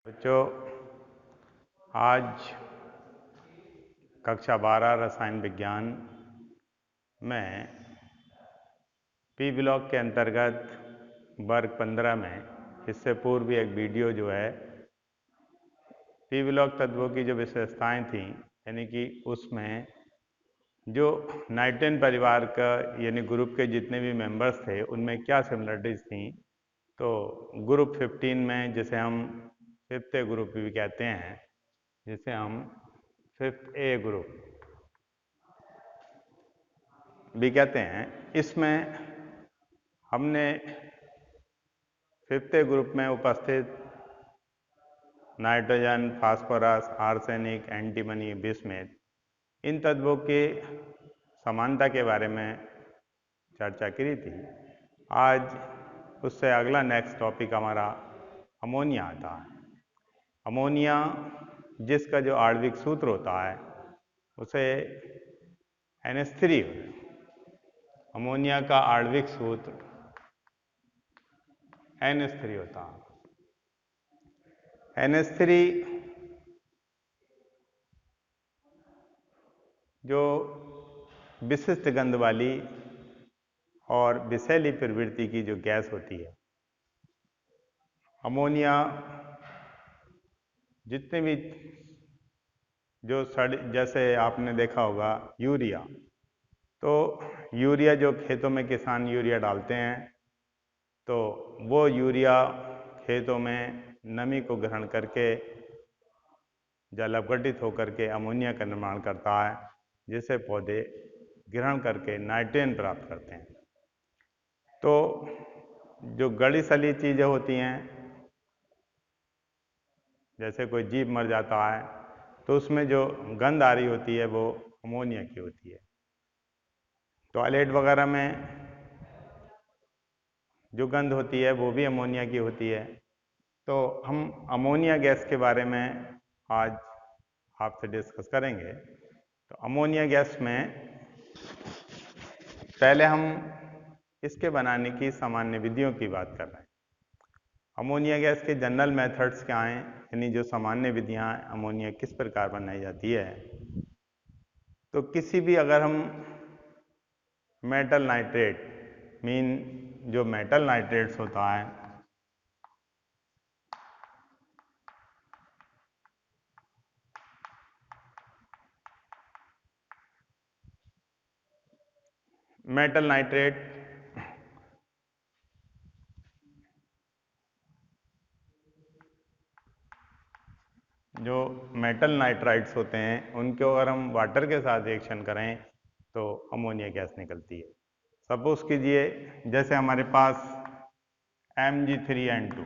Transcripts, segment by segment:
बच्चों, आज कक्षा 12 रसायन विज्ञान में पी ब्लॉक के अंतर्गत वर्ग 15 में इससे पूर्व एक वीडियो जो है पी ब्लॉक तत्वों की जो विशेषताएं थी, यानी कि उसमें जो नाइट्रोजन परिवार का यानी ग्रुप के जितने भी मेंबर्स थे उनमें क्या सिमिलरिटीज थी। तो ग्रुप 15 में जिसे हम फिफ्थ ए ग्रुप भी कहते हैं, जिसे हम फिफ्थ ए ग्रुप भी कहते हैं, इसमें हमने फिफ्थ ए ग्रुप में उपस्थित nitrogen, phosphorus, arsenic, antimony, bismuth इन तत्वों की समानता के बारे में चर्चा की थी। आज उससे अगला नेक्स्ट टॉपिक हमारा अमोनिया आता है। अमोनिया जिसका जो आणविक सूत्र होता है उसे NH3, अमोनिया का आणविक सूत्र NH3 होता है। NH3 जो विशिष्ट गंध वाली और विषैली प्रवृत्ति की जो गैस होती है। अमोनिया जितने भी जो जैसे आपने देखा होगा यूरिया, तो यूरिया जो खेतों में किसान यूरिया डालते हैं, तो वो यूरिया खेतों में नमी को ग्रहण करके जल अपघटित होकर के अमोनिया का निर्माण करता है, जिसे पौधे ग्रहण करके नाइट्रोजन प्राप्त करते हैं। तो जो गड़ी सली चीज़ें होती हैं, जैसे कोई जीव मर जाता है तो उसमें जो गंध आ रही होती है वो अमोनिया की होती है। टॉयलेट वगैरह में जो गंध होती है वो भी अमोनिया की होती है। तो हम अमोनिया गैस के बारे में आज आपसे डिस्कस करेंगे। तो अमोनिया गैस में पहले हम इसके बनाने की सामान्य विधियों की बात कर रहे हैं। अमोनिया गैस के जनरल मेथड्स क्या हैं, यानी जो सामान्य विधियां अमोनिया किस प्रकार बनाई जाती है। तो किसी भी अगर हम मेटल नाइट्रेट जो मेटल नाइट्रेट्स होता है, मेटल नाइट्रेट जो मेटल नाइट्राइड्स होते हैं उनको अगर हम वाटर के साथ रिएक्शन करें तो अमोनिया गैस निकलती है। सपोज कीजिए जैसे हमारे पास Mg3N2,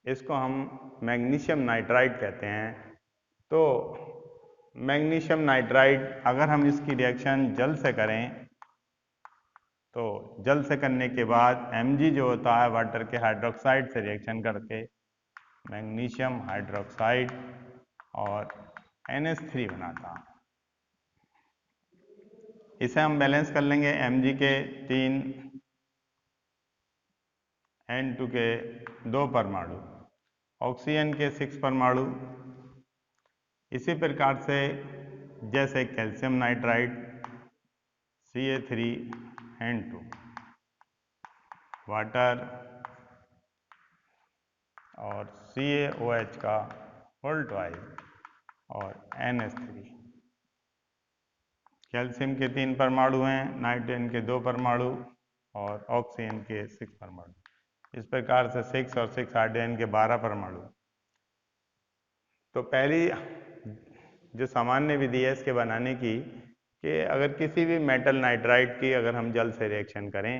इसको हम मैग्नीशियम नाइट्राइड कहते हैं। तो मैग्नीशियम नाइट्राइड अगर हम इसकी रिएक्शन जल से करें तो जल से करने के बाद Mg जो होता है वाटर के हाइड्रोक्साइड से रिएक्शन करके मैग्नीशियम हाइड्रोक्साइड और NH3 बनाता है। इसे हम बैलेंस कर लेंगे Mg के 3, N2 के 2 परमाणु, ऑक्सीजन के 6 परमाणु। इसी प्रकार से जैसे कैल्शियम नाइट्राइड Ca3N2, वाटर और CaOH का होल ट्वाइस और NH3। कैल्शियम के 3 परमाणु हैं, नाइट्रोजन के 2 परमाणु और ऑक्सीजन के 6 परमाणु। इस प्रकार से 6 और 6 हाइड्रोजन के 12 परमाणु। तो पहली जो सामान्य विधि है इसके बनाने की कि अगर किसी भी मेटल नाइट्राइड की अगर हम जल से रिएक्शन करें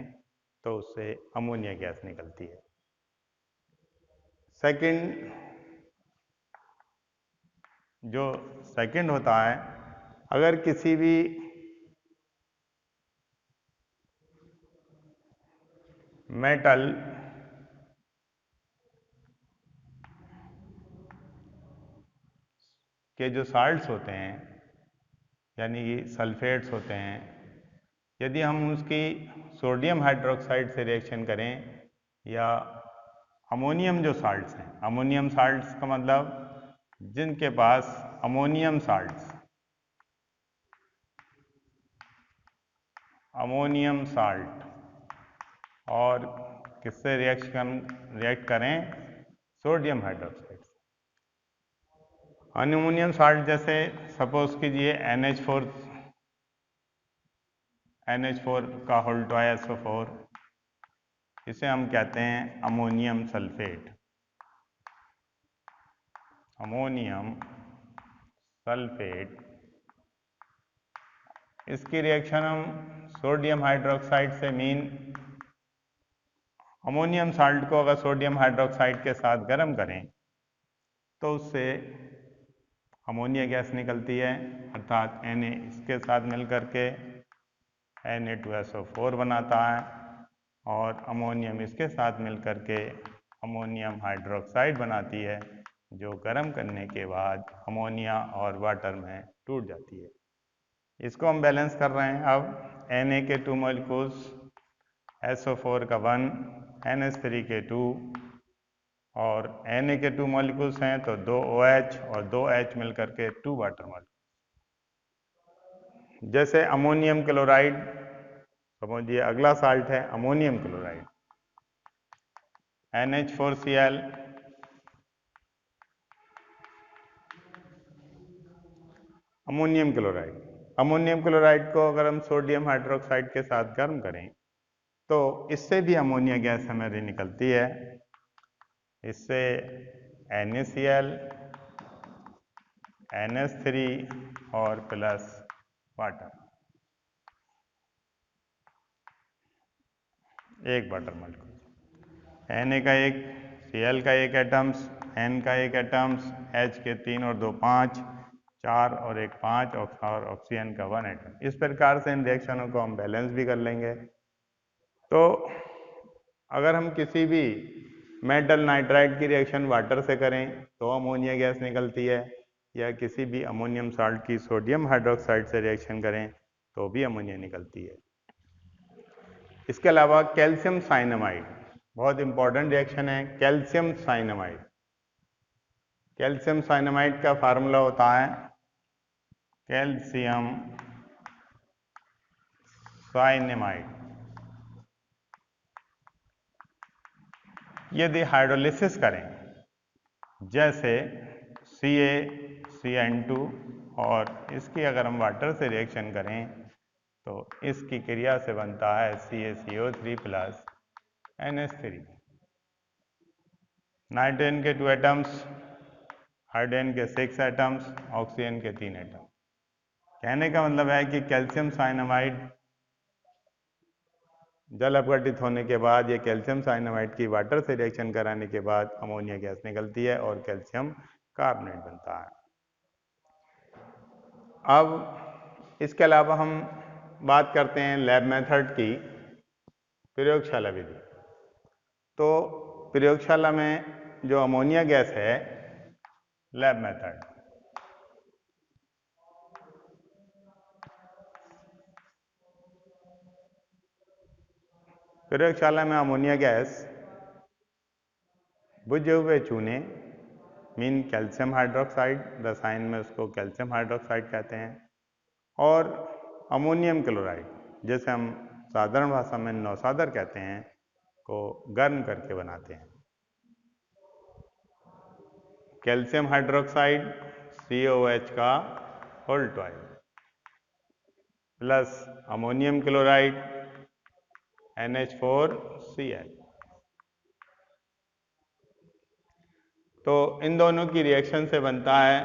तो उससे अमोनिया गैस निकलती है। सेकंड होता है, अगर किसी भी मेटल के जो साल्ट्स होते हैं यानी कि सल्फेट्स होते हैं, यदि हम उसकी सोडियम हाइड्रोक्साइड से रिएक्शन करें या अमोनियम जो साल्ट्स हैं, अमोनियम साल्ट्स का मतलब जिनके पास अमोनियम साल्ट्स, अमोनियम साल्ट और किससे रिएक्ट करें, सोडियम हाइड्रोक्साइड। अमोनियम साल्ट जैसे सपोज कीजिए NH4 का होल SO4, इसे हम कहते हैं अमोनियम सल्फेट, अमोनियम सल्फेट। इसकी रिएक्शन हम सोडियम हाइड्रोक्साइड से मीन अमोनियम साल्ट को अगर सोडियम हाइड्रोक्साइड के साथ गर्म करें तो उससे अमोनिया गैस निकलती है, अर्थात Na इसके साथ मिलकर के Na2SO4 बनाता है और अमोनियम इसके साथ मिलकर के अमोनियम हाइड्रोक्साइड बनाती है, जो गर्म करने के बाद अमोनिया और वाटर में टूट जाती है। इसको हम बैलेंस कर रहे हैं। अब Na के 2 मॉलिक्यूल्स, SO4 का 1, NH3 के 2 और Na के 2 मॉलिक्यूल्स हैं तो 2 OH और 2 H मिलकर के 2 वाटर मॉलिक्यूल। जैसे अमोनियम क्लोराइड, समझिए अगला साल्ट है ammonium chloride, NH4Cl, ammonium chloride. Ammonium chloride को अगर हम सोडियम हाइड्रोक्साइड के साथ गर्म करें तो इससे भी अमोनिया गैस हमारी निकलती है। इससे NaCl, NH3 और प्लस वाटर, एक वाटर मॉलिक्यूल, Na का एक, Cl का एक एटम्स, N का एक एटम्स, H के 3 और 2 5, 4 और 1 5 और ऑक्सीजन का 1 एटम। इस प्रकार से इन रिएक्शनों को हम बैलेंस भी कर लेंगे। तो अगर हम किसी भी मेटल नाइट्राइड की रिएक्शन वाटर से करें तो अमोनिया गैस निकलती है, या किसी भी अमोनियम साल्ट की सोडियम हाइड्रोक्साइड से रिएक्शन करें तो भी अमोनिया निकलती है। इसके अलावा कैल्शियम साइनामाइड बहुत इंपॉर्टेंट रिएक्शन है। कैल्शियम साइनामाइड, कैल्शियम साइनामाइड का फार्मूला होता है कैल्शियम साइनामाइड। यदि हाइड्रोलिसिस करें, जैसे CaCN2 और इसकी अगर हम वाटर से रिएक्शन करें तो इसकी क्रिया से बनता है CaCO3 प्लस NH3। नाइट्रोजन के 2 एटम्स, हाइड्रोजन के 6 एटम्स, ऑक्सीजन के 3 एटम। कहने का मतलब है कि कैल्शियम साइनामाइड जल अपघटित होने के बाद ये कैल्शियम साइनामाइड की वाटर से रिएक्शन कराने के बाद अमोनिया गैस निकलती है और कैल्शियम कार्बोनेट बनता है। अब इसके अलावा हम बात करते हैं लैब मेथड की, प्रयोगशाला विधि। तो प्रयोगशाला में जो अमोनिया गैस है, लैब मेथड, प्रयोगशाला में अमोनिया गैस बुझे हुए चूने मीन कैल्शियम हाइड्रोक्साइड, रसायन में उसको कैल्शियम हाइड्रोक्साइड कहते हैं, और अमोनियम क्लोराइड जैसे हम साधारण भाषा में नौसादर कहते हैं, को गर्म करके बनाते हैं। कैल्शियम हाइड्रोक्साइड COH का whole 12 plus ammonium chloride NH4Cl। तो इन दोनों की रिएक्शन से बनता है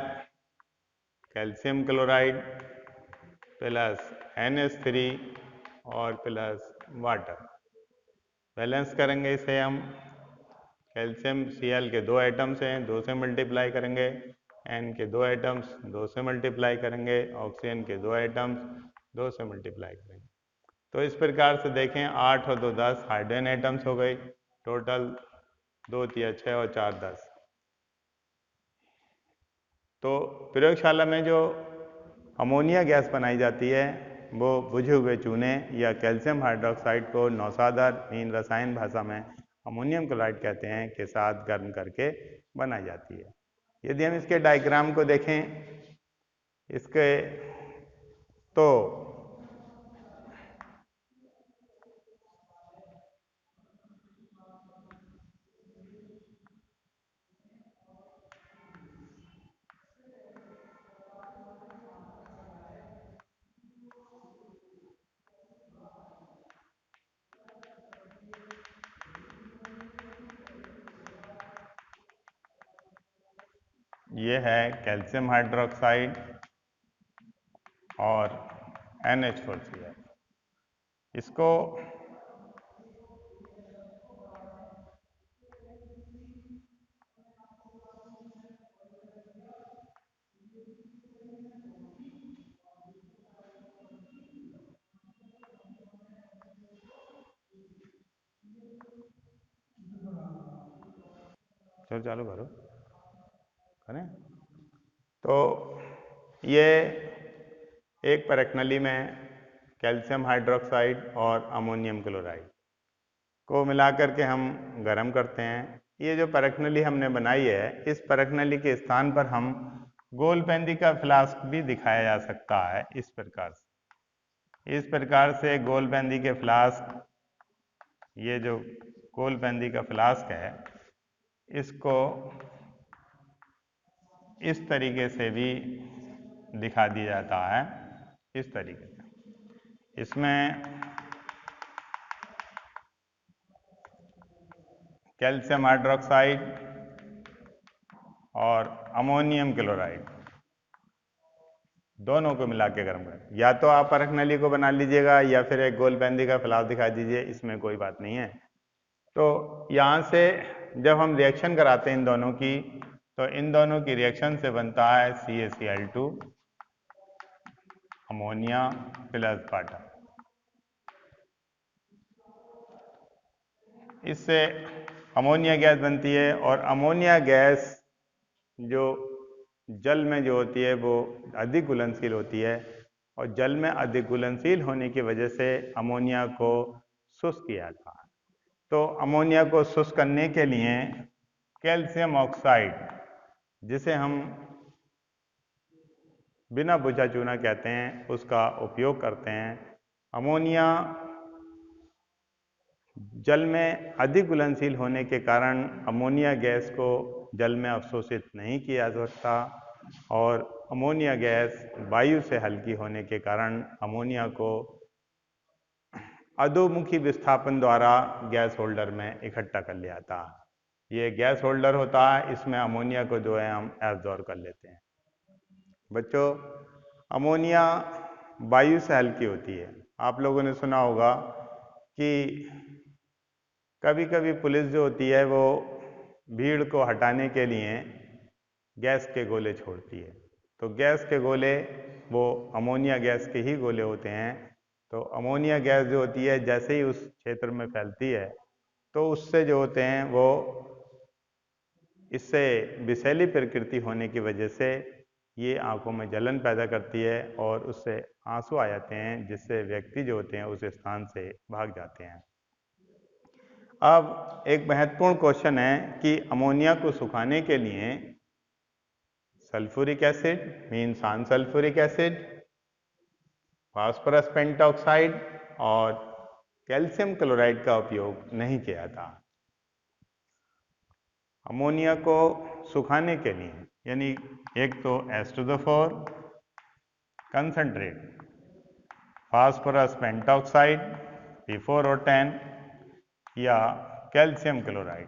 कैल्शियम क्लोराइड प्लस NH3 और प्लस वाटर। बैलेंस करेंगे इसे हम, कैल्शियम Cl के 2 एटम्स हैं, 2 से मल्टीप्लाई करेंगे, N के 2 एटम्स 2 से मल्टीप्लाई करेंगे, ऑक्सीजन के 2 एटम्स 2 से मल्टीप्लाई करेंगे। तो इस प्रकार से देखें 8 और 2 10 हाइड्रोजन एटम्स हो गई, टोटल 2 3 6 और 4 10। तो प्रयोगशाला में जो अमोनिया गैस बनाई जाती है वो बुझे हुए चूने या कैल्शियम हाइड्रोक्साइड को नौसादर मीन रसायन भाषा में अमोनियम क्लोराइड कहते हैं के साथ गर्म करके बनाई जाती है। यदि हम इसके डायग्राम को देखें इसके तो ये है कैल्शियम हाइड्रोक्साइड और NH4Cl। इसको चलो चालू करो करें। तो ये एक परखनली में कैल्शियम हाइड्रोक्साइड और अमोनियम क्लोराइड को मिलाकर के हम गर्म करते हैं। ये जो परखनली हमने बनाई है इस परखनली के स्थान पर हम गोलपेंदी का फ्लास्क भी दिखाया जा सकता है। इस प्रकार से गोलपेंदी के फ्लास्क, ये जो गोलपेंदी का फ्लास्क है इसको इस तरीके से भी दिखा दिया जाता है। इस तरीके से इसमें कैल्शियम हाइड्रोक्साइड और अमोनियम क्लोराइड दोनों को मिला के गर्म करें। या तो आप परखनली को बना लीजिएगा या फिर एक गोलपेंदी का फ्लास्क दिखा दीजिए, इसमें कोई बात नहीं है। तो यहाँ से जब हम रिएक्शन कराते हैं इन दोनों की, तो इन दोनों की रिएक्शन से बनता है CaCl2 अमोनिया प्लस वाटर। इससे अमोनिया गैस बनती है और अमोनिया गैस जो जल में जो होती है वो अधिक घुलनशील होती है और जल में अधिक घुलनशील होने की वजह से अमोनिया को शुष्क किया जाता है। तो अमोनिया को शुष्क करने के लिए कैल्शियम ऑक्साइड, जिसे हम बिना बुझा चूना कहते हैं, उसका उपयोग करते हैं। अमोनिया जल में अधिक घुलनशील होने के कारण अमोनिया गैस को जल में अवशोषित नहीं किया जा सकता और अमोनिया गैस वायु से हल्की होने के कारण अमोनिया को अधोमुखी विस्थापन द्वारा गैस होल्डर में इकट्ठा कर लिया जाता है। ये गैस होल्डर होता है, इसमें अमोनिया को जो है हम एब्जॉर्ब कर लेते हैं। बच्चों, अमोनिया वायु से हल्की होती है। आप लोगों ने सुना होगा कि कभी कभी पुलिस जो होती है वो भीड़ को हटाने के लिए गैस के गोले छोड़ती है। तो गैस के गोले वो अमोनिया गैस के ही गोले होते हैं। तो अमोनिया गैस जो होती है जैसे ही उस क्षेत्र में फैलती है तो उससे जो होते हैं वो इससे विषैली प्रकृति होने की वजह से ये आंखों में जलन पैदा करती है और उससे आंसू आ जाते हैं, जिससे व्यक्ति जो होते हैं उस स्थान से भाग जाते हैं। अब एक महत्वपूर्ण क्वेश्चन है कि अमोनिया को सुखाने के लिए sulphuric acid mean sulphuric acid, phosphorus pentoxide और कैल्शियम क्लोराइड का उपयोग नहीं किया था। अमोनिया को सुखाने के लिए यानी एक तो H2O4 concentrate, phosphorus pentoxide P4O10 या कैल्शियम क्लोराइड।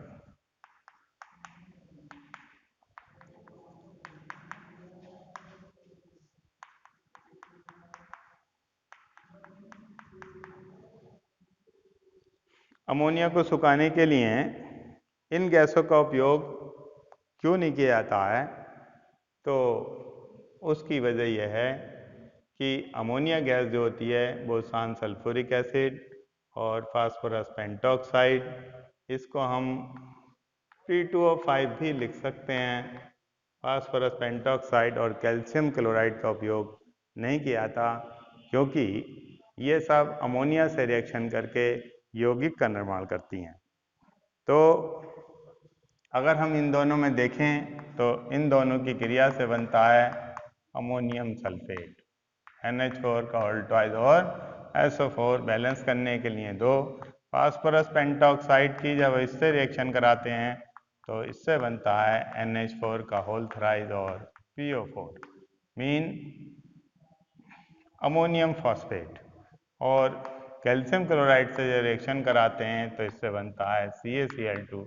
अमोनिया को सुखाने के लिए इन गैसों का उपयोग क्यों नहीं किया जाता है? तो उसकी वजह यह है कि अमोनिया गैस जो होती है वो सल्फ्यूरिक एसिड और फास्फोरस पेंटॉक्साइड, इसको हम P2O5 भी लिख सकते हैं। फास्फोरस पेंटॉक्साइड और कैल्शियम क्लोराइड का उपयोग नहीं किया था क्योंकि ये सब अमोनिया से रिएक्शन करके यौगिक का निर्माण करती हैं। तो अगर हम इन दोनों में देखें तो इन दोनों की क्रिया से बनता है अमोनियम सल्फेट, NH4 का होल ट्वाइस और SO4 बैलेंस करने के लिए 2 फास्फोरस पेंटॉक्साइड की जब इससे रिएक्शन कराते हैं तो इससे बनता है NH4 का होल थ्राइस और PO4 मीन अमोनियम फॉस्फेट। और कैल्शियम क्लोराइड से जब रिएक्शन कराते हैं तो इससे बनता है CaCl2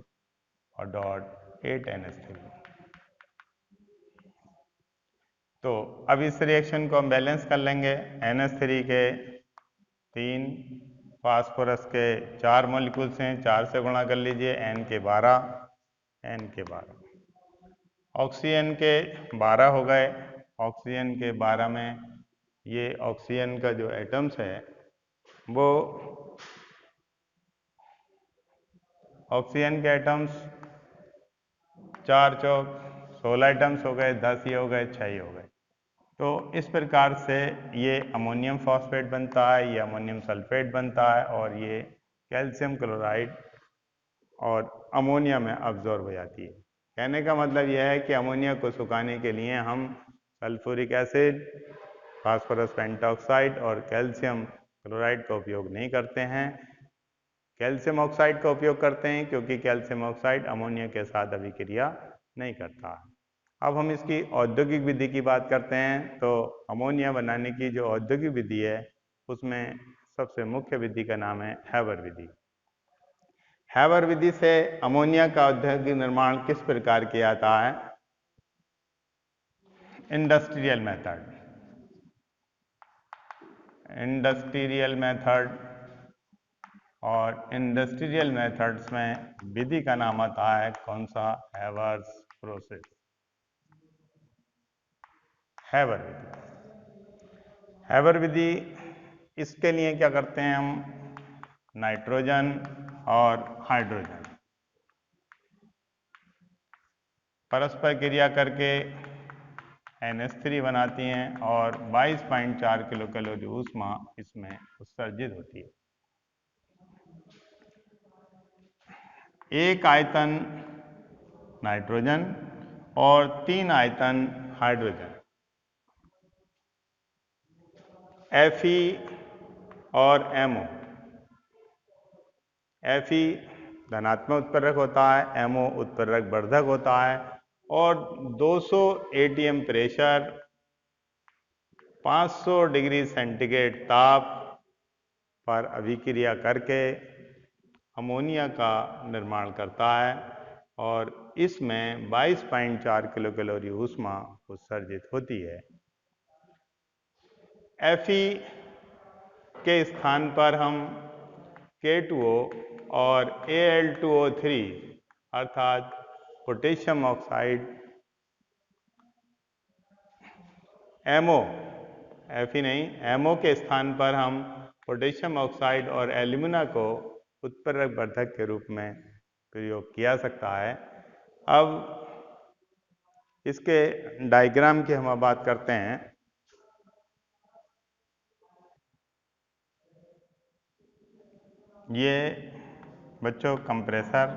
और डॉट 8NH3। तो अब इस रिएक्शन को हम बैलेंस कर लेंगे। NH3 के 3, फास्फोरस के 4 मॉलिक्यूल्स हैं, 4 से गुणा कर लीजिए, N के 12, ऑक्सीजन के 12 हो गए। ऑक्सीजन के 12 में ये ऑक्सीजन का जो एटम्स है वो ऑक्सीजन के एटम्स 4 चौक 16 एटम्स हो गए, 10 ये हो गए, 6 ये हो गए। तो इस प्रकार से ये अमोनियम फॉस्फेट बनता है, ये अमोनियम सल्फेट बनता है और ये कैल्शियम क्लोराइड और अमोनिया में अब्जॉर्ब हो जाती है। कहने का मतलब यह है कि अमोनिया को सुखाने के लिए हम सल्फ्यूरिक एसिड, फास्फोरस पेंटॉक्साइड और कैल्शियम क्लोराइड का उपयोग नहीं करते हैं। कैल्शियम ऑक्साइड का उपयोग करते हैं क्योंकि कैल्शियम ऑक्साइड अमोनिया के साथ अभिक्रिया नहीं करता। अब हम इसकी औद्योगिक विधि की बात करते हैं। तो अमोनिया बनाने की जो औद्योगिक विधि है उसमें सबसे मुख्य विधि का नाम है हैबर विधि। हैबर विधि से अमोनिया का औद्योगिक निर्माण किस प्रकार किया जाता है? Industrial method. और इंडस्ट्रियल मेथड्स में विधि का नाम आता है कौन सा? हैवर्स प्रोसेस। हैबर विधि। हैबर विधि इसके लिए क्या करते हैं हम? नाइट्रोजन और हाइड्रोजन परस्पर क्रिया करके NH3 बनाती हैं और 22.4 किलो कैलोरी ऊष्मा इसमें उत्सर्जित होती है। एक आयतन नाइट्रोजन और 3 आयतन हाइड्रोजन, Fe और MO। Fe धनात्मक उत्प्रेरक होता है, MO उत्प्रेरक वर्धक होता है और 200 ATM प्रेशर, 500 डिग्री सेंटीग्रेड ताप पर अभिक्रिया करके अमोनिया का निर्माण करता है और इसमें 22.4 किलो कैलोरी ऊष्मा उत्सर्जित होती है। Fe के स्थान पर हम K2O और Al2O3 अर्थात पोटेशियम ऑक्साइड, MO, Fe नहीं, MO के स्थान पर हम पोटेशियम ऑक्साइड और एल्यूमिना को उत्प्रेरक वर्धक के रूप में प्रयोग किया सकता है। अब इसके डायग्राम की हम बात करते हैं। ये बच्चों कंप्रेसर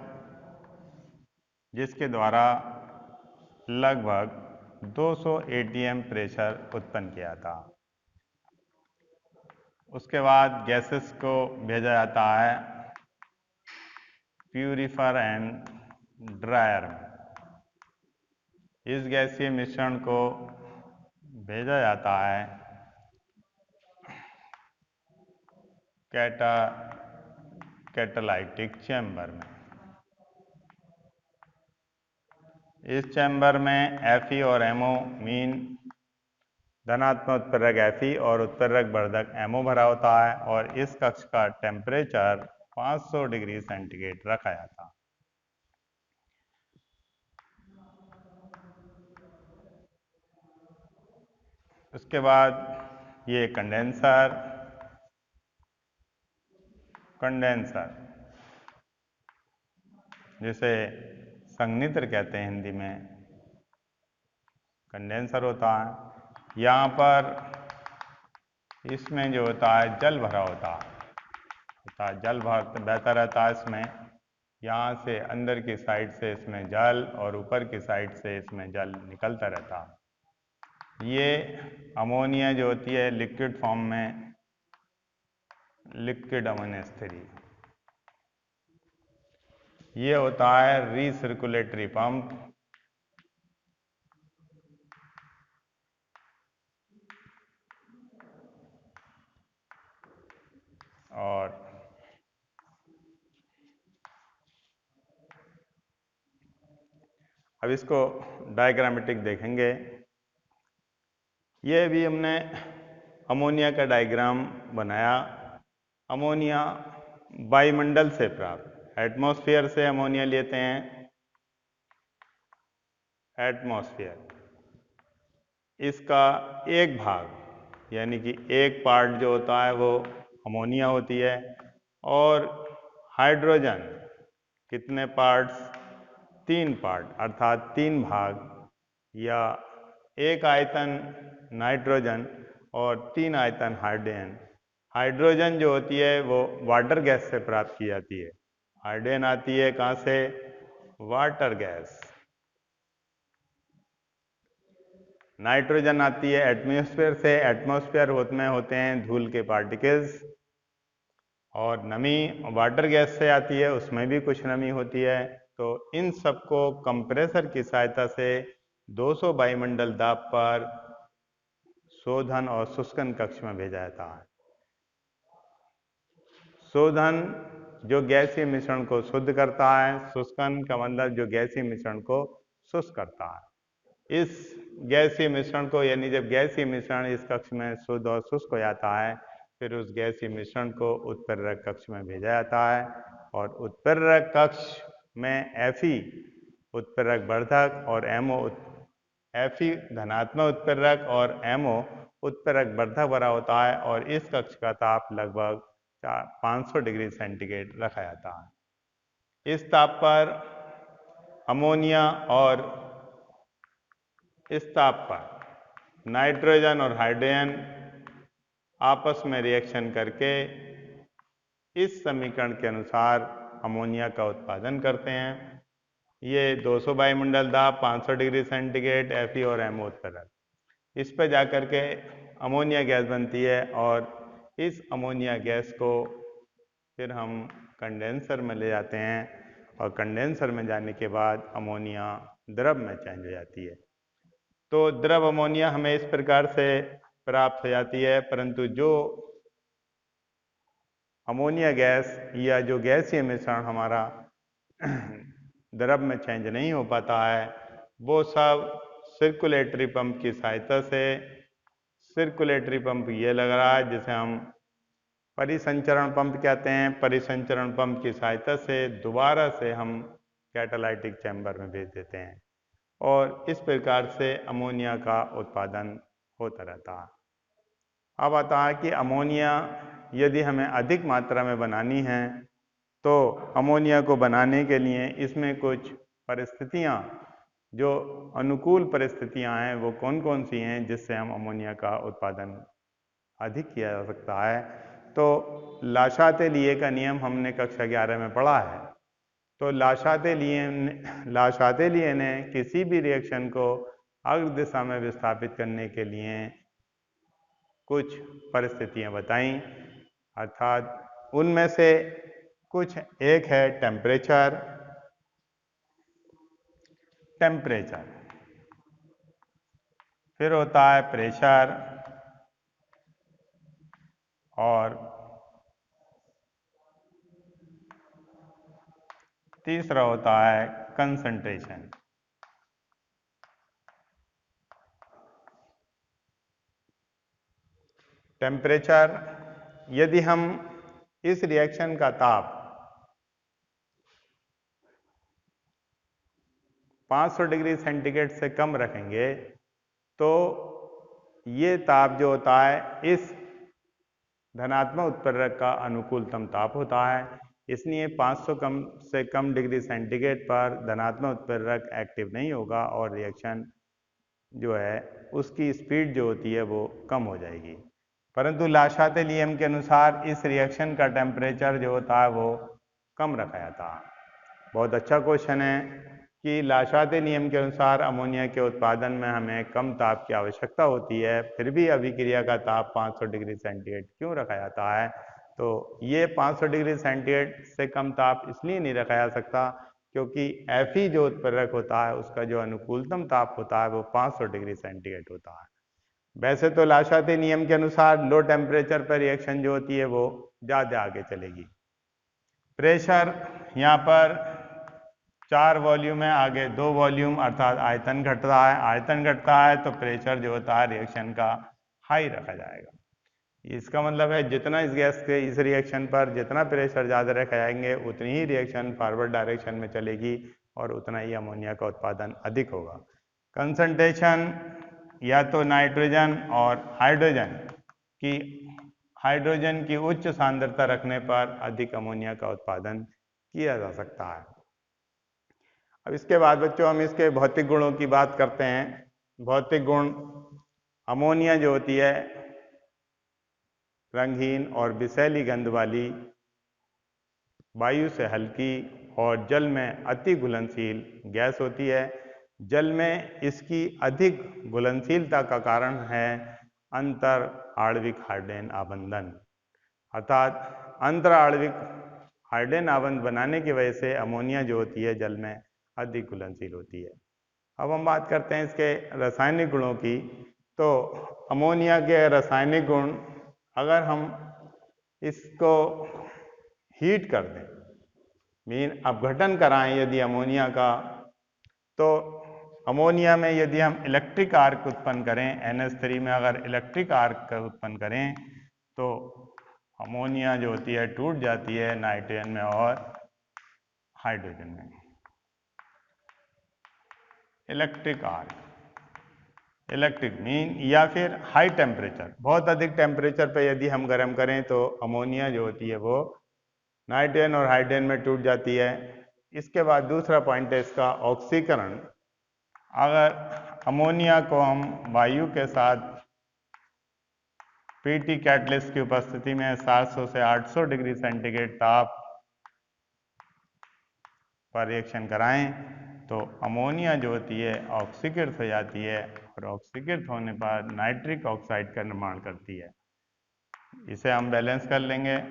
जिसके द्वारा लगभग 200 ATM प्रेशर उत्पन्न किया था। उसके बाद गैसेस को भेजा जाता है प्यूरिफायर एंड ड्रायर में। इस गैसीय मिश्रण को भेजा जाता है कैटालाइटिक चैम्बर में। इस चैम्बर में Fe और MO मीन धनात्मक उत्प्रेरक Fe और उत्प्रेरक वर्धक MO भरा होता है और इस कक्ष का टेम्परेचर 500 डिग्री सेंटीग्रेड रखा जाता है। उसके बाद ये कंडेंसर जिसे संघनित्र कहते हैं हिंदी में, कंडेंसर होता है। यहाँ पर इसमें जो होता है जल भरा होता है, जल बहता रहता है इसमें यहाँ से अंदर की साइड से इसमें जल और ऊपर की साइड से इसमें जल निकलता रहता। ये अमोनिया जो होती है लिक्विड फॉर्म में, लिक्विड अमोनियस 3, ये होता है रीसर्कुलेटरी पंप। और अब इसको डायग्रामेटिक देखेंगे। ये भी हमने अमोनिया का डायग्राम बनाया। अमोनिया वायुमंडल से प्राप्त, एटमॉस्फेयर से अमोनिया लेते हैं, एटमॉस्फेयर। इसका एक भाग यानी कि एक पार्ट जो होता है वो अमोनिया होती है, और हाइड्रोजन कितने पार्ट्स? 3 पार्ट, अर्थात 3 भाग, या एक आयतन नाइट्रोजन और 3 आयतन हाइड्रोजन। हाइड्रोजन जो होती है वो वाटर गैस से प्राप्त की जाती है। हाइड्रोजन आती है कहाँ से? Water gas. नाइट्रोजन आती है एटमॉस्फेयर से। एटमॉस्फेयर में होते हैं धूल के पार्टिकल्स। और नमी वाटर गैस से आती है, उसमें भी कुछ नमी होती है। तो इन सबको कंप्रेसर की सहायता से 200 वायुमंडल दाब पर शोधन और शुष्कन कक्ष में भेजा जाता है। शोधन जो गैसीय मिश्रण को शुद्ध करता है, शुष्कन का मतलब जो गैसीय मिश्रण को शुष्क करता है। इस गैसीय मिश्रण को, यानी जब गैसीय मिश्रण इस कक्ष में शुद्ध और शुष्क हो जाता है, फिर उस गैसीय मिश्रण को उत्प्रेरक कक्ष में भेजा जाता है। और उत्प्रेरक कक्ष में Fe उत्प्रेरक वर्धक और MO, Fe धनात्मक उत्प्रेरक और MO उत्प्रेरक वर्धक भरा होता है। और इस कक्ष का ताप लगभग 500 डिग्री सेंटीग्रेड रखा जाता है। इस ताप पर अमोनिया और इस ताप पर नाइट्रोजन और हाइड्रोजन आपस में रिएक्शन करके इस समीकरण के अनुसार अमोनिया का उत्पादन करते हैं। ये 200 वायुमंडल दाब, 500 डिग्री सेंटीग्रेड, Fe और MO उत्प्रेरक, इस पर जाकर के अमोनिया गैस बनती है। और इस अमोनिया गैस को फिर हम कंडेंसर में ले जाते हैं, और कंडेंसर में जाने के बाद अमोनिया द्रव में चेंज हो जाती है। तो द्रव अमोनिया हमें इस प्रकार से प्राप्त हो जाती है। परंतु जो अमोनिया गैस या जो गैसीय मिश्रण हमारा द्रव में चेंज नहीं हो पाता है, वो सब सर्कुलेटरी पंप की सहायता से, सर्कुलेटरी पंप ये लग रहा है जिसे हम परिसंचरण पंप कहते हैं, परिसंचरण पंप की सहायता से दोबारा से हम कैटालाइटिक चैम्बर में भेज देते हैं, और इस प्रकार से अमोनिया का उत्पादन होता रहता है। अब आता है कि अमोनिया यदि हमें अधिक मात्रा में बनानी है, तो अमोनिया को बनाने के लिए इसमें कुछ परिस्थितियां, जो अनुकूल परिस्थितियां हैं, वो कौन कौन सी हैं जिससे हम अमोनिया का उत्पादन अधिक किया जा सकता है। तो लाशाते-लिये का नियम हमने कक्षा 11 में पढ़ा है। तो लाशाते-लिये ने किसी भी रिएक्शन को अग्र दिशा में विस्थापित करने के लिए कुछ परिस्थितियां बताई, अर्थात उनमें से कुछ एक है टेम्परेचर, फिर होता है प्रेशर, और तीसरा होता है कंसंट्रेशन। टेम्परेचर, यदि हम इस रिएक्शन का ताप 500 डिग्री सेंटीग्रेड से कम रखेंगे, तो ये ताप जो होता है इस धनात्मक उत्प्रेरक का अनुकूलतम ताप होता है। इसलिए 500 से कम डिग्री सेंटीग्रेड पर धनात्मक उत्प्रेरक एक्टिव नहीं होगा, और रिएक्शन जो है उसकी स्पीड जो होती है वो कम हो जाएगी। परंतु लाशाते नियम के अनुसार इस रिएक्शन का टेम्परेचर जो होता है वो कम रखा जाता है। बहुत अच्छा क्वेश्चन है कि लाशाते नियम के अनुसार अमोनिया के उत्पादन में हमें कम ताप की आवश्यकता होती है, फिर भी अभिक्रिया का ताप 500 डिग्री सेंटीग्रेड क्यों रखा जाता है? तो ये 500 डिग्री सेंटीग्रेड से कम ताप इसलिए नहीं रखा जा सकता क्योंकि Fe जो उत्प्रेरक होता है उसका जो अनुकूलतम ताप होता है वो 500 डिग्री सेंटीग्रेड होता है। वैसे तो लाशाते नियम के अनुसार लो टेम्परेचर पर रिएक्शन जो होती है वो ज़्यादा आगे चलेगी। प्रेशर यहाँ पर 4 वॉल्यूम है, आगे 2 वॉल्यूम अर्थात आयतन घटता है। आयतन घटता है तो प्रेशर जो होता है रिएक्शन का हाई रखा जाएगा। इसका मतलब है जितना इस गैस के इस रिएक्शन पर जितना प्रेशर ज़्यादा रखे जाएंगे उतनी ही रिएक्शन फॉरवर्ड डायरेक्शन में चलेगी और उतना ही अमोनिया का उत्पादन अधिक होगा। कंसंट्रेशन या तो नाइट्रोजन और हाइड्रोजन की उच्च सांद्रता रखने पर अधिक अमोनिया का उत्पादन किया जा सकता है। अब इसके बाद बच्चों हम इसके भौतिक गुणों की बात करते हैं। भौतिक गुण, अमोनिया जो होती है रंगहीन और विषैली गंध वाली, वायु से हल्की और जल में अति घुलनशील गैस होती है। जल में इसकी अधिक घुलनशीलता का कारण है अंतर आणविक हाइड्रोजन आबंधन, अर्थात अंतर आणविक हाइड्रोजन आबंध बनाने की वजह से अमोनिया जो होती है जल में अधिक घुलनशील होती है। अब हम बात करते हैं इसके रासायनिक गुणों की। तो अमोनिया के रासायनिक गुण, अगर हम इसको हीट कर दें, मीन अपघटन कराएं यदि अमोनिया का, तो अमोनिया में यदि हम इलेक्ट्रिक आर्क उत्पन्न करें, NH3 में अगर इलेक्ट्रिक आर्क उत्पन्न करें तो अमोनिया जो होती है टूट जाती है नाइट्रोजन में और हाइड्रोजन में। इलेक्ट्रिक आर्क, इलेक्ट्रिक मीन, या फिर हाई टेम्परेचर, बहुत अधिक टेम्परेचर पे यदि हम गर्म करें तो अमोनिया जो होती है वो नाइट्रोजन और हाइड्रोजन में टूट जाती है। इसके बाद दूसरा पॉइंट है इसका ऑक्सीकरण। अगर अमोनिया को हम वायु के साथ पीटी कैटलिस्ट की उपस्थिति में 700 से 800 डिग्री सेंटीग्रेड ताप पर रिएक्शन कराएं तो अमोनिया जो होती है ऑक्सीकृत हो जाती है और ऑक्सीकृत होने पर नाइट्रिक ऑक्साइड का निर्माण करती है। इसे हम बैलेंस कर लेंगे।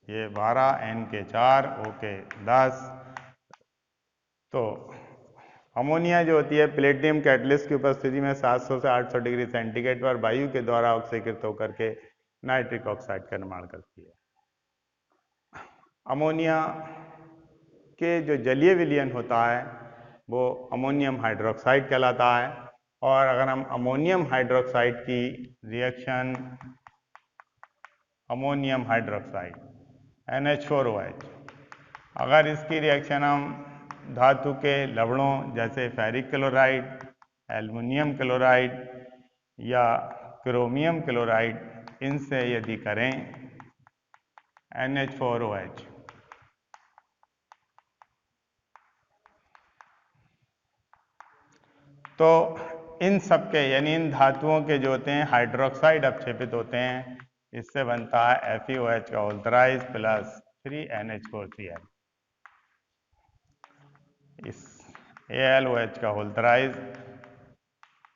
ये 12 N के 4 O के 10। तो अमोनिया जो होती है प्लेटिनम कैटलिस्ट की उपस्थिति में 700 से 800 डिग्री सेंटीग्रेड पर वायु के द्वारा ऑक्सीकृत होकर के नाइट्रिक ऑक्साइड का निर्माण करती है। अमोनिया के जो जलीय विलयन होता है वो अमोनियम हाइड्रोक्साइड कहलाता है। और अगर हम अमोनियम हाइड्रोक्साइड की रिएक्शन अमोनियम हाइड्रोक्साइड NH4OH, अगर इसकी रिएक्शन हम धातु के लवणों जैसे फेरिक क्लोराइड, एल्युमिनियम क्लोराइड या क्रोमियम क्लोराइड इनसे यदि करें NH4OH, तो इन सब के यानी इन धातुओं के जो होते हैं हाइड्रोक्साइड अपक्षेपित होते हैं। इससे बनता है FeOH का होल थ्राइस प्लस 3NH4Cl, इस AlOH का whole thrice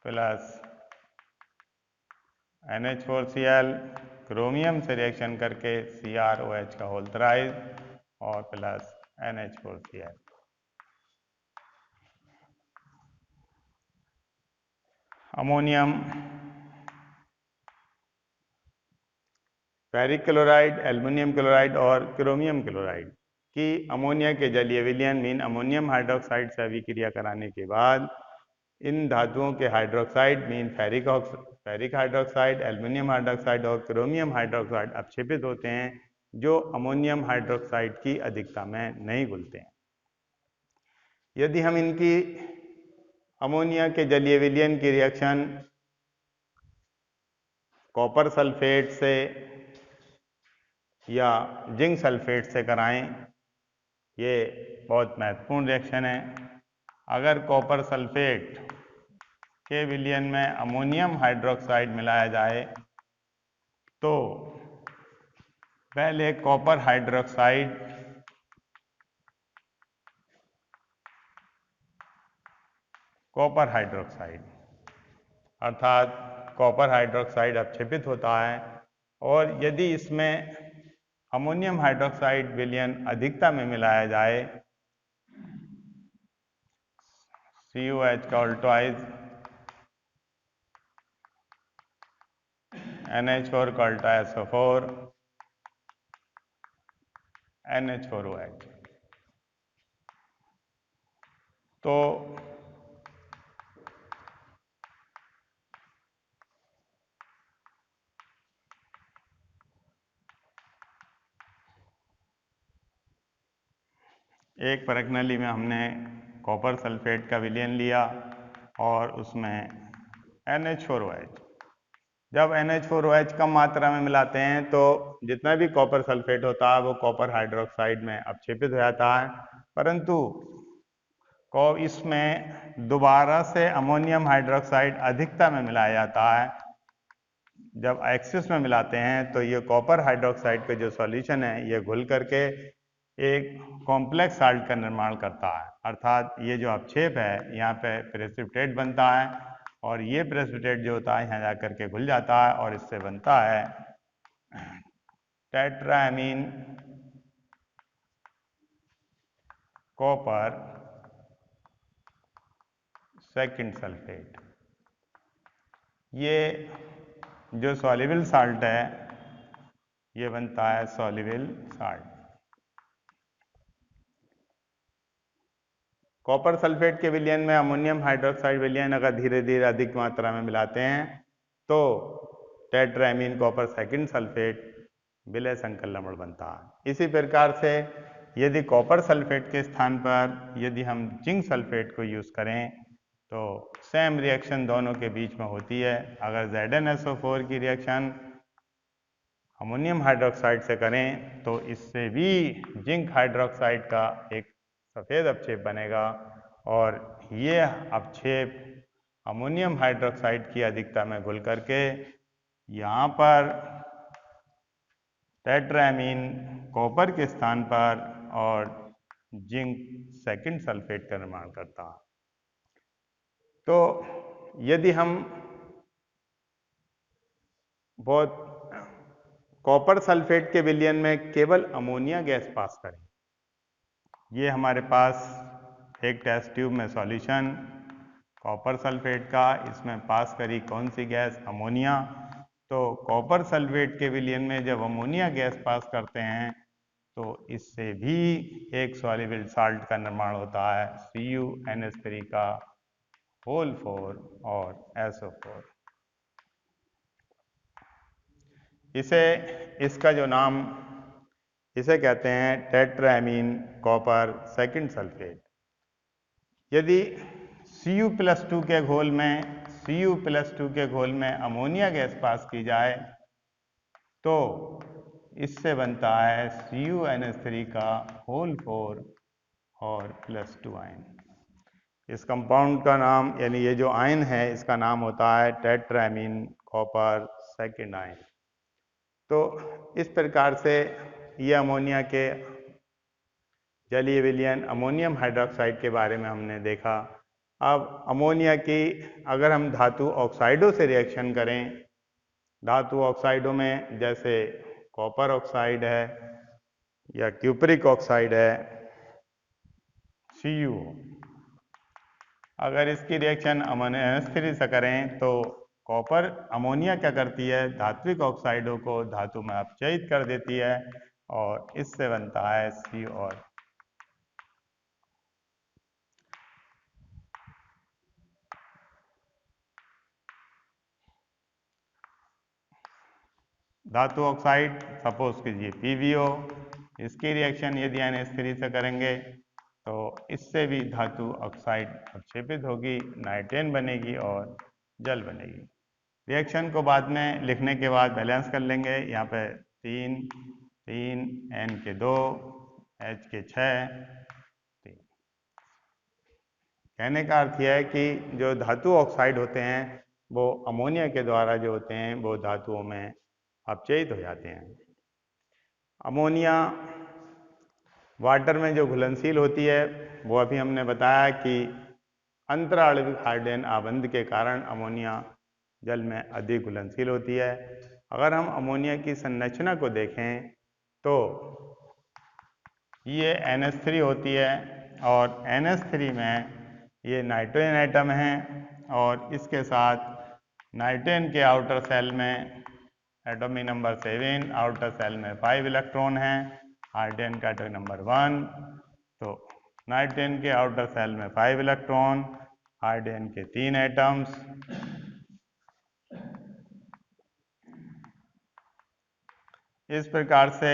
plus NH4Cl, chromium से रिएक्शन करके CrOH का होल थ्राइस और plus NH4Cl। Ammonium ferric chloride, aluminium chloride और क्रोमियम क्लोराइड की अमोनिया के जलीय विलयन मीन अमोनियम हाइड्रोक्साइड से अभिक्रिया कराने के बाद इन धातुओं के hydroxide mean ferric hydroxide, aluminium hydroxide और क्रोमियम हाइड्रोक्साइड अपक्षेपित होते हैं जो अमोनियम हाइड्रोक्साइड की अधिकता में नहीं घुलते हैं। यदि हम इनकी अमोनिया के जलीय विलयन की रिएक्शन कॉपर सल्फेट से या जिंक सल्फेट से कराएं, ये बहुत महत्वपूर्ण रिएक्शन है। अगर कॉपर सल्फेट के विलयन में अमोनियम हाइड्रोक्साइड मिलाया जाए तो पहले कॉपर हाइड्रोक्साइड अर्थात कॉपर हाइड्रोक्साइड अपक्षेपित होता है, और यदि इसमें अमोनियम हाइड्रोक्साइड विलयन अधिकता में मिलाया जाए, CuH का अल्टोइज NH4 का अल्टा SO4 NH4OH, तो एक परखनली में हमने कॉपर सल्फेट का विलयन लिया और उसमें NH4OH। जब NH4OH कम मात्रा में मिलाते हैं तो जितना भी कॉपर सल्फेट होता है वो कॉपर हाइड्रोक्साइड में अपक्षेपित हो जाता है, परंतु इसमें दोबारा से अमोनियम हाइड्रोक्साइड अधिकता में मिलाया जाता है। जब एक्सिस में मिलाते हैं तो ये कॉपर हाइड्रोक्साइड का जो सॉल्यूशन है ये घुल करके एक कॉम्प्लेक्स साल्ट का निर्माण करता है, अर्थात ये जो अपक्षेप है यहाँ पे प्रेसिपिटेट बनता है, और ये प्रेसिपिटेट जो होता है यहाँ जा करके घुल जाता है और इससे बनता है टेट्राएमीन कॉपर सेकंड सल्फेट। ये जो सॉल्युबल साल्ट है ये बनता है सॉल्युबल साल्ट। कॉपर सल्फेट के विलयन में अमोनियम हाइड्रोक्साइड विलयन अगर धीरे धीरे अधिक मात्रा में मिलाते हैं तो टेट्राएमीन कॉपर सेकंड सल्फेट विलय संकल लवण बनता है। इसी प्रकार से यदि कॉपर सल्फेट के स्थान पर यदि हम जिंक सल्फेट को यूज करें तो सेम रिएक्शन दोनों के बीच में होती है। अगर ZnSO4 की रिएक्शन अमोनियम हाइड्रोक्साइड से करें तो इससे भी जिंक हाइड्रोक्साइड का एक सफ़ेद अपक्षेप बनेगा, और ये अपक्षेप अमोनियम हाइड्रोक्साइड की अधिकता में घुल करके यहाँ पर टेट्राएमीन कॉपर के स्थान पर और जिंक सेकंड सल्फेट का निर्माण करता है। तो यदि हम बहुत कॉपर सल्फेट के विलयन में केवल अमोनिया गैस पास करें, ये हमारे पास एक टेस्ट ट्यूब में सॉल्यूशन कॉपर सल्फेट का, इसमें पास करी कौन सी गैस? अमोनिया। तो कॉपर सल्फेट के विलयन में जब अमोनिया गैस पास करते हैं तो इससे भी एक सॉल्युबल साल्ट का निर्माण होता है, CuNH3 का होल 4 और SO4। इसका जो नाम इसे कहते हैं टेट्राएमीन कॉपर सेकंड सल्फेट। यदि Cu+2 के घोल में अमोनिया गैस पास की जाए तो इससे बनता है CuNH3 का होल 4 और +2 आयन। इस कंपाउंड का नाम, यानी ये जो आयन है इसका नाम होता है टेट्राएमीन कॉपर सेकंड आयन। तो इस प्रकार से ये अमोनिया के जलीय विलयन अमोनियम हाइड्रोक्साइड के बारे में हमने देखा। अब अमोनिया की अगर हम धातु ऑक्साइडों से रिएक्शन करें, धातु ऑक्साइडों में जैसे कॉपर ऑक्साइड है या क्यूपरिक ऑक्साइड है, Cu, अगर इसकी रिएक्शन NH3 से करें तो कॉपर अमोनिया क्या करती है? धात्विक ऑक्साइडों को धातु में अपचयित कर देती है और इससे बनता है C और धातु ऑक्साइड सपोज कीजिए PbO, इसकी रिएक्शन यदि NH3 से करेंगे तो इससे भी धातु ऑक्साइड अपक्षेपित होगी, नाइट्रेन बनेगी और जल बनेगी। रिएक्शन को बाद में लिखने के बाद बैलेंस कर लेंगे। यहाँ पे 3 3 N के 2 H के 6 3। कहने का अर्थ यह है कि जो धातु ऑक्साइड होते हैं वो अमोनिया के द्वारा जो होते हैं वो धातुओं में अपचयित हो जाते हैं। अमोनिया वाटर में जो घुलनशील होती है वो अभी हमने बताया कि अंतराणविक हाइड्रोजन आबंध के कारण अमोनिया जल में अधिक घुलनशील होती है। अगर हम अमोनिया की संरचना को देखें तो ये NH3 होती है और NH3 में ये नाइट्रोजन एटम है और इसके साथ नाइट्रोजन के आउटर सेल में एटॉमिक नंबर 7, आउटर सेल में 5 इलेक्ट्रॉन हैं, हाइड्रोजन का एटॉमिक नंबर 1। तो नाइट्रोजन के आउटर सेल में 5 इलेक्ट्रॉन, हाइड्रोजन के 3 एटम्स। इस प्रकार से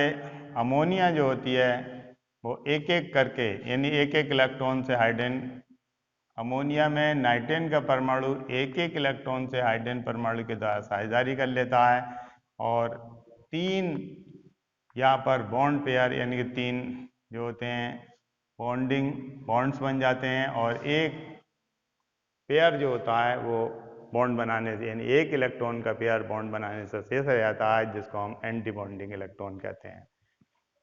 अमोनिया जो होती है वो एक एक करके यानी एक एक इलेक्ट्रॉन से हाइड्रोजन, अमोनिया में नाइट्रोजन का परमाणु एक एक इलेक्ट्रॉन से हाइड्रोजन परमाणु के द्वारा साझेदारी कर लेता है और 3 यहाँ पर बॉन्ड पेयर यानी कि 3 जो होते हैं बॉन्ड्स बन जाते हैं और एक पेयर जो होता है वो बॉन्ड बनाने से यानी एक इलेक्ट्रॉन का पेयर बॉन्ड बनाने से शेष रह जाता है, जिसको हम एंटी बॉन्डिंग इलेक्ट्रॉन कहते हैं।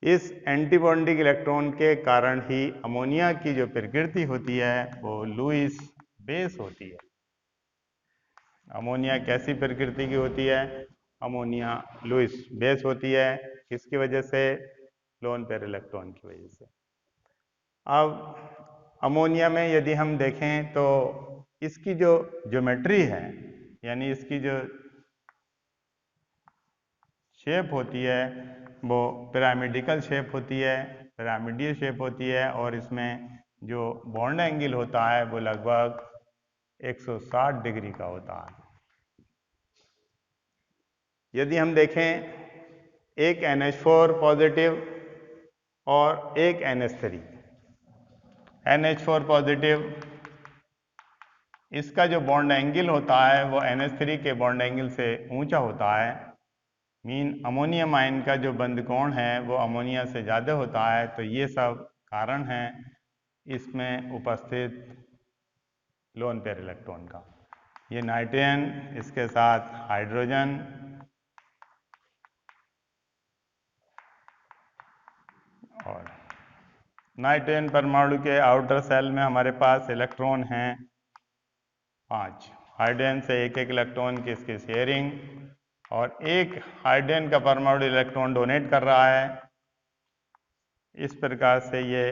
इस एंटी बॉन्डिंग इलेक्ट्रॉन के कारण ही अमोनिया की जो प्रकृति होती है वो लुईस बेस होती है। अमोनिया कैसी प्रकृति की होती है? अमोनिया लुईस बेस होती है। किसकी वजह से? लोन पेयर इलेक्ट्रॉन की वजह से। अब अमोनिया में यदि हम देखें तो इसकी जो ज्योमेट्री है यानी इसकी जो शेप होती है वो पिरामिडिकल शेप होती है, पिरामिडियल शेप होती है और इसमें जो बॉन्ड एंगल होता है वो लगभग 160 डिग्री का होता है। यदि हम देखें एक NH4 पॉजिटिव और एक NH3, NH4 पॉजिटिव इसका जो बॉन्ड एंगल होता है वो NH3 के बॉन्ड एंगल से ऊंचा होता है। मीन अमोनियम आयन का जो बंध कोण है वो अमोनिया से ज़्यादा होता है। तो ये सब कारण है इसमें उपस्थित लोन पेयर इलेक्ट्रॉन का। ये नाइट्रोजन, इसके साथ हाइड्रोजन और नाइट्रोजन परमाणु के आउटर सेल में हमारे पास इलेक्ट्रॉन हैं 5। हाइड्रोजन से एक एक इलेक्ट्रॉन की इसकी शेयरिंग और एक हाइड्रोजन का परमाणु इलेक्ट्रॉन डोनेट कर रहा है। इस प्रकार से ये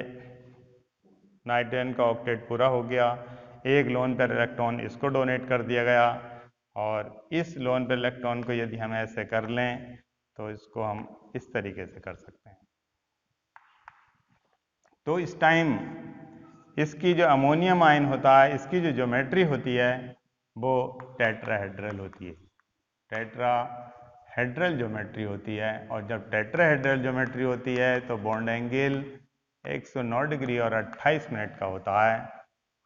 नाइट्रोजन का ऑक्टेट पूरा हो गया। एक लोन पेयर इलेक्ट्रॉन इसको डोनेट कर दिया गया और इस लोन पेयर इलेक्ट्रॉन को यदि हम ऐसे कर लें तो इसको हम इस तरीके से कर सकते हैं। तो इस टाइम इसकी जो अमोनियम आयन होता है इसकी जो ज्योमेट्री होती है वो टेट्राहेड्रल होती है, टेट्राहेड्रल ज्योमेट्री होती है। और जब टेट्राहेड्रल ज्योमेट्री होती है तो बॉन्ड एंगल 109 डिग्री और 28 मिनट का होता है।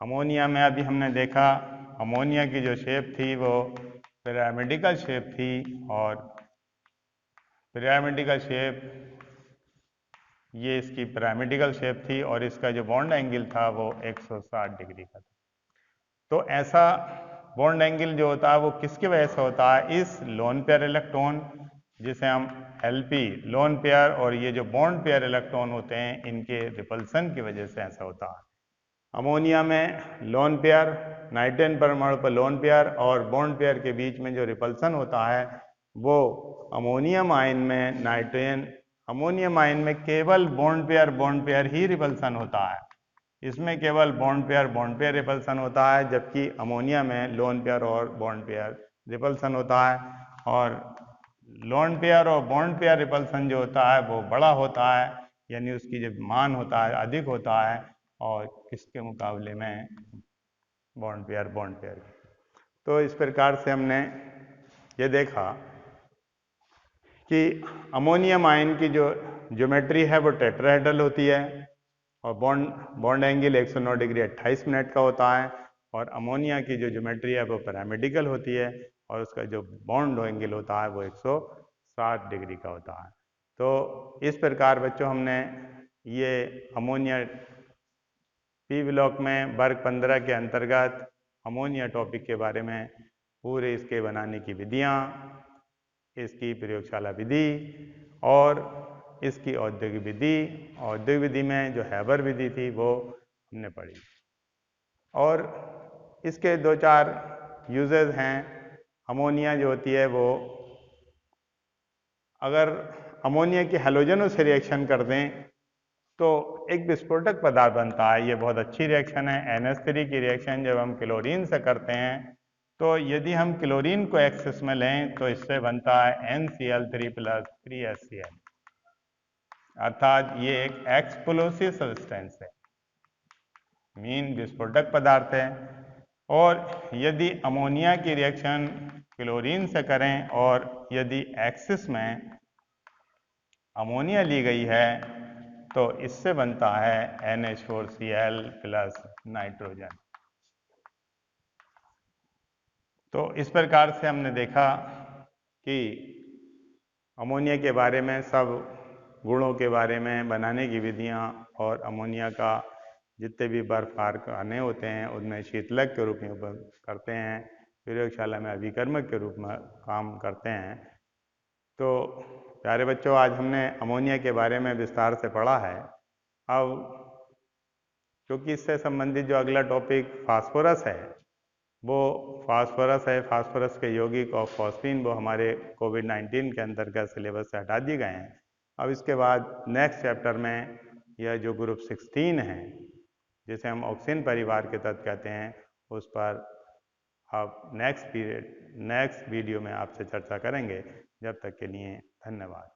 अमोनिया में अभी हमने देखा अमोनिया की जो शेप थी वो पिरामिडिकल शेप थी और पिरामिडिकल शेप ये इसकी पिरामिडिकल शेप थी और इसका जो बॉन्ड एंगल था वो 160 डिग्री का था। तो ऐसा बॉन्ड एंगल जो होता है वो किसकी वजह से होता है? इस लोन पेयर इलेक्ट्रॉन जिसे हम LP लोन पेयर और ये जो बॉन्ड पेयर इलेक्ट्रॉन होते हैं इनके रिपल्सन की वजह से ऐसा होता है। अमोनिया में लोन पेयर, नाइट्रोजन परमाणु पर लोन पेयर और बॉन्ड पेयर के बीच में जो रिपल्सन होता है वो अमोनियम आयन में नाइट्रोजन, अमोनियम आयन में केवल बॉन्ड पेयर ही रिपल्सन होता है। इसमें केवल बॉन्ड पेयर रिपल्सन होता है, जबकि अमोनिया में लोन पेयर और बॉन्ड पेयर रिपल्सन होता है। और लोन पेयर और बॉन्ड पेयर रिपल्सन जो होता है वो बड़ा होता है, यानी उसकी जो मान होता है अधिक होता है और किसके मुकाबले में? Bond pair. तो इस प्रकार से हमने ये देखा कि अमोनियम आयन की जो ज्योमेट्री है वो टेट्राहेड्रल होती है और बॉन्ड एंगल 109 डिग्री 28 मिनट का होता है और अमोनिया की जो ज्योमेट्री है वो पिरामिडिकल होती है और उसका जो बॉन्ड एंगल होता है वो 160 डिग्री का होता है। तो इस प्रकार बच्चों हमने ये अमोनिया P ब्लॉक में वर्ग 15 के अंतर्गत अमोनिया टॉपिक के बारे में पूरे इसके बनाने की विधियाँ, इसकी प्रयोगशाला विधि और इसकी औद्योगिक विधि में जो हैबर विधि थी वो हमने पढ़ी। और इसके 2-4 यूजेस हैं। अमोनिया जो होती है वो, अगर अमोनिया की हैलोजनों से रिएक्शन कर दें तो एक विस्फोटक पदार्थ बनता है। ये बहुत अच्छी रिएक्शन है। NH3 की रिएक्शन जब हम क्लोरीन से करते हैं तो यदि हम क्लोरीन को एक्सेस में लें तो इससे बनता है NCl3 + 3HCl, अर्थात ये एक एक्सप्लोसिव सब्सटेंस है, मीन विस्फोटक पदार्थ है। और यदि अमोनिया की रिएक्शन क्लोरीन से करें और यदि एक्सिस में अमोनिया ली गई है तो इससे बनता है NH4Cl + नाइट्रोजन। तो इस प्रकार से हमने देखा कि अमोनिया के बारे में, सब गुणों के बारे में, बनाने की विधियां, और अमोनिया का जितने भी बर्फ कारखाने होते हैं उनमें शीतलक के रूप में उपयोग करते हैं, प्रयोगशाला में अभिकर्मक के रूप में काम करते हैं। तो प्यारे बच्चों, आज हमने अमोनिया के बारे में विस्तार से पढ़ा है। अब क्योंकि इससे संबंधित जो अगला टॉपिक फास्फोरस है वो फास्फोरस के यौगिक और फॉस्फीन वो हमारे कोविड-19 के अंतर्गत सिलेबस से हटा दिए गए हैं। अब इसके बाद नेक्स्ट चैप्टर में यह जो ग्रुप 16 है, जिसे हम ऑक्सीन परिवार के तत्व कहते हैं, उस पर अब नेक्स्ट वीडियो में आपसे चर्चा करेंगे। जब तक के लिए धन्यवाद।